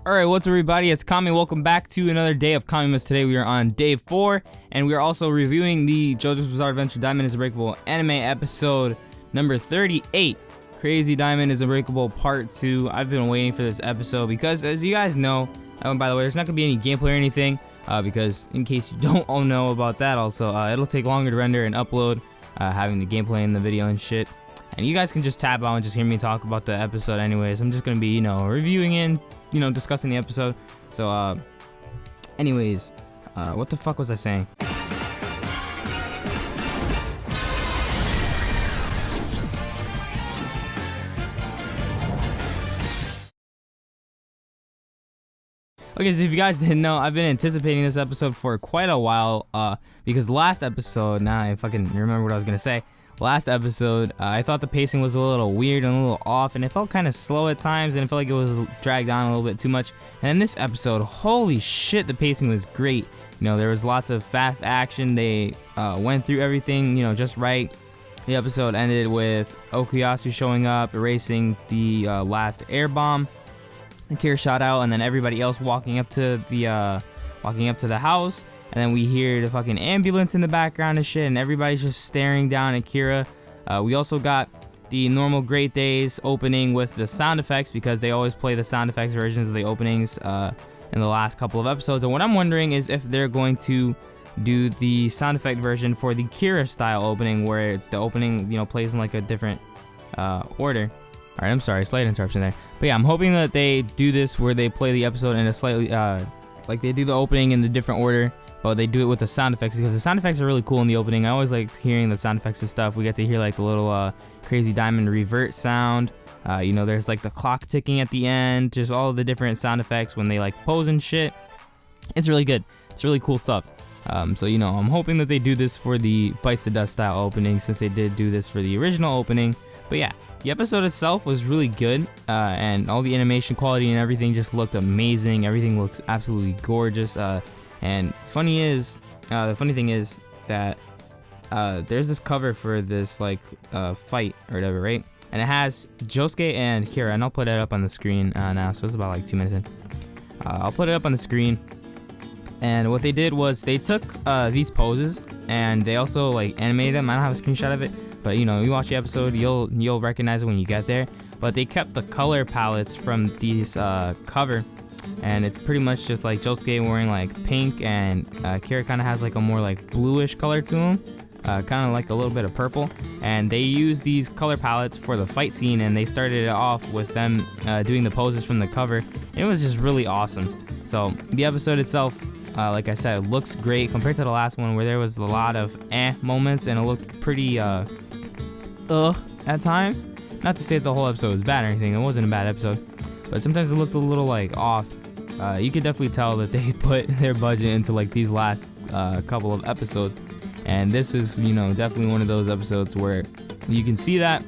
Alright, what's up everybody, it's Kami. Welcome back to another day of Kamimas. Today we are on day 4, and we are also reviewing the JoJo's Bizarre Adventure Diamond is Unbreakable anime episode number 38. Crazy Diamond is Unbreakable Part 2. I've been waiting for this episode because, as you guys know, by the way, there's not going to be any gameplay or anything, because in case you don't all know about that also, it'll take longer to render and upload, having the gameplay in the video and shit. And you guys can just tap out and just hear me talk about the episode anyways. I'm just going to be, reviewing and, discussing the episode. So, anyways, what the fuck was I saying? Okay, so if you guys didn't know, I've been anticipating this episode for quite a while, because last episode, now I fucking remember what I was going to say. Last episode, I thought the pacing was a little weird and a little off, and it felt kind of slow at times, and it felt like it was dragged on a little bit too much. And in this episode, holy shit, the pacing was great. There was lots of fast action. They went through everything, just right. The episode ended with Okuyasu showing up, erasing the last air bomb. And Kira shot out, and then everybody else walking up to the house. And then we hear the fucking ambulance in the background and shit, and everybody's just staring down at Kira. We also got the normal Great Days opening with the sound effects, because they always play the sound effects versions of the openings in the last couple of episodes. And what I'm wondering is if they're going to do the sound effect version for the Kira style opening, where the opening, plays in like a different order. Alright, I'm sorry, slight interruption there. But yeah, I'm hoping that they do this where they play the episode in a slightly, like they do the opening in a different order. But they do it with the sound effects, because the sound effects are really cool in the opening. I always like hearing the sound effects and stuff. We get to hear like the little Crazy Diamond revert sound. There's like the clock ticking at the end. Just all of the different sound effects when they like pose and shit. It's really good. It's really cool stuff. So I'm hoping that they do this for the Bites the Dust style opening, since they did do this for the original opening. But yeah, the episode itself was really good, and all the animation quality and everything just looked amazing. Everything looks absolutely gorgeous. And the funny thing is that there's this cover for this like fight or whatever, right? And it has Josuke and Kira, and I'll put it up on the screen now. So it's about like 2 minutes in. I'll put it up on the screen. And what they did was they took these poses, and they also like animated them. I don't have a screenshot of it, but you watch the episode, you'll recognize it when you get there. But they kept the color palettes from these cover. And it's pretty much just like Josuke wearing like pink, and Kira kind of has like a more like bluish color to him, kind of like a little bit of purple. And they used these color palettes for the fight scene, and they started it off with them doing the poses from the cover. And it was just really awesome. So the episode itself, like I said, looks great compared to the last one, where there was a lot of moments, and it looked pretty at times. Not to say that the whole episode was bad or anything. It wasn't a bad episode. But sometimes it looked a little like off. You could definitely tell that they put their budget into like these last couple of episodes, and this is definitely one of those episodes where you can see that,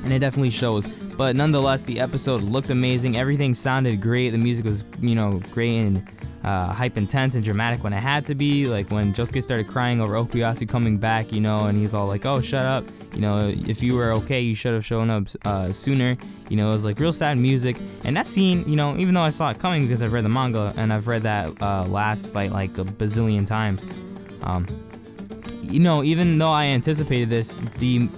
and it definitely shows. But nonetheless, the episode looked amazing. Everything sounded great. The music was great and hype intense and dramatic when it had to be. Like when Josuke started crying over Okuyasu coming back, and he's all like, "Oh, shut up. If you were okay, you should have shown up sooner." It was like real sad music. And that scene, even though I saw it coming because I've read the manga and I've read that last fight like a bazillion times, even though I anticipated this, the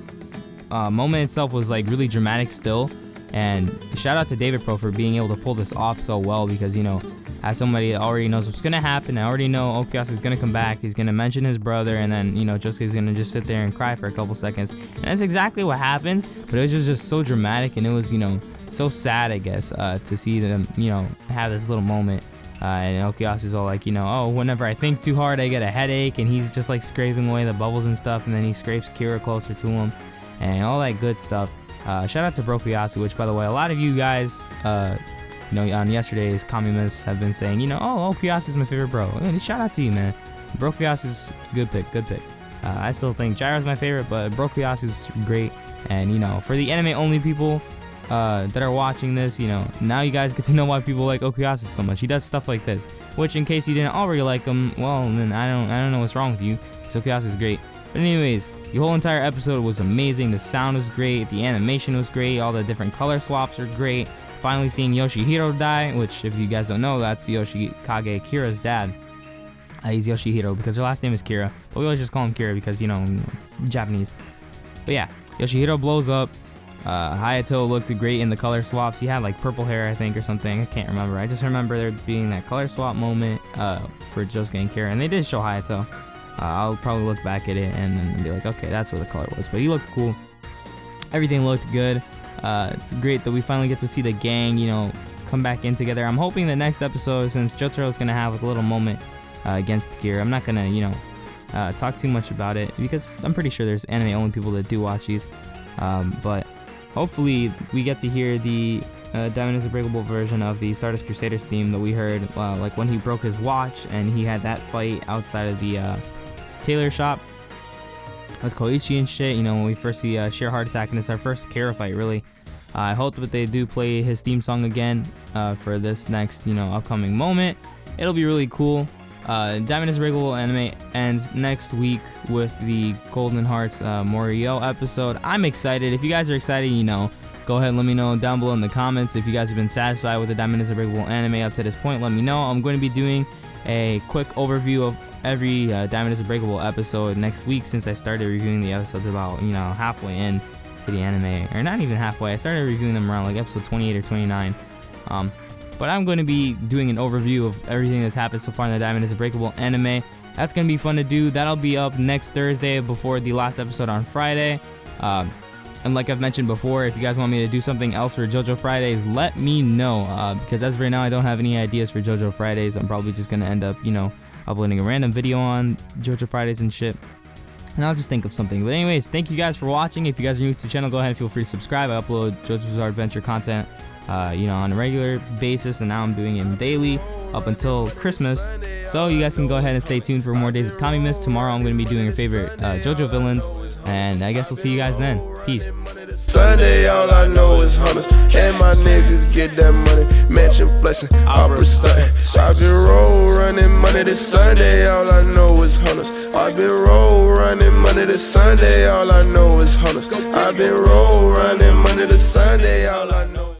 moment itself was like really dramatic still. And shout out to David Pro for being able to pull this off so well, because as somebody that already knows what's gonna happen, I already know Okuyasu's gonna come back. He's gonna mention his brother, and then Josuke's gonna just sit there and cry for a couple seconds, and that's exactly what happens. But it was just so dramatic, and it was so sad, I guess, to see them have this little moment. And Okuyasu's all like, "Oh, whenever I think too hard, I get a headache," and he's just like scraping away the bubbles and stuff, and then he scrapes Kira closer to him, and all that good stuff. Shout out to Okuyasu, which, by the way, a lot of you guys, on yesterday's Kamimas have been saying, "Oh, Okuyasu's my favorite bro." Shout out to you, man. Okuyasu's good pick. I still think Gyro's my favorite, but Okuyasu's great. And for the anime only people that are watching this, now you guys get to know why people like Okuyasu so much. He does stuff like this, which, in case you didn't already like him, well, then I don't know what's wrong with you. Okuyasu's great. But anyways, the whole entire episode was amazing. The sound was great, the animation was great, all the different color swaps are great. finally seeing Yoshihiro die, which if you guys don't know, that's Yoshikage Kira's dad. He's Yoshihiro because her last name is Kira, but we always just call him Kira because, you know, Japanese. But yeah, Yoshihiro blows up. Hayato looked great in the color swaps. He had like purple hair, I think, or something. I can't remember. I just remember there being that color swap moment for Josuke and Kira, and they did show Hayato. I'll probably look back at it and then be like, okay, that's where the color was. But he looked cool. Everything looked good. It's great that we finally get to see the gang, you know, come back in together. I'm hoping the next episode, since Jotaro's gonna have like a little moment against Kira, I'm not gonna, you know, talk too much about it because I'm pretty sure there's anime only people that do watch these. But hopefully we get to hear the Diamond is Unbreakable version of the Stardust Crusaders theme that we heard like when he broke his watch and he had that fight outside of the tailor shop with Koichi and shit, you know, when we first see Sheer Heart Attack, and it's our first Kira fight, really. I hope that they do play his theme song again for this next, you know, upcoming moment. It'll be really cool. Diamond is Unbreakable anime ends next week with the Golden Hearts Morio episode. I'm excited. If you guys are excited, you know, go ahead and let me know down below in the comments. If you guys have been satisfied with the Diamond is Unbreakable anime up to this point, let me know. I'm going to be doing a quick overview of every Diamond is Unbreakable episode next week, since I started reviewing the episodes about, you know, halfway in to the anime, or not even halfway. I started reviewing them around like episode 28 or 29. But I'm going to be doing an overview of everything that's happened so far in the Diamond is Unbreakable anime. That's going to be fun to do. That'll be up next Thursday before the last episode on Friday. And like I've mentioned before, if you guys want me to do something else for JoJo Fridays, let me know. Because as of right now, I don't have any ideas for JoJo Fridays. I'm probably just going to end up, you know, uploading a random video on JoJo Fridays and shit. And I'll just think of something. But anyways, thank you guys for watching. If you guys are new to the channel, go ahead and feel free to subscribe. I upload JoJo's Bizarre Adventure content, you know, on a regular basis, and now I'm doing it daily up until Christmas. So you guys can go ahead and stay tuned for more days of Kamimas. Tomorrow I'm going to be doing your favorite JoJo villains, and I guess we'll see you guys then. Peace. Sunday, all I know is hunters. And my niggas get that money. Mansion flexing, opera stunting. I've been roll running money this Sunday, all I know is hunters. I've been roll running money this Sunday, all I know is hunters. I've been roll running money this Sunday, all I know.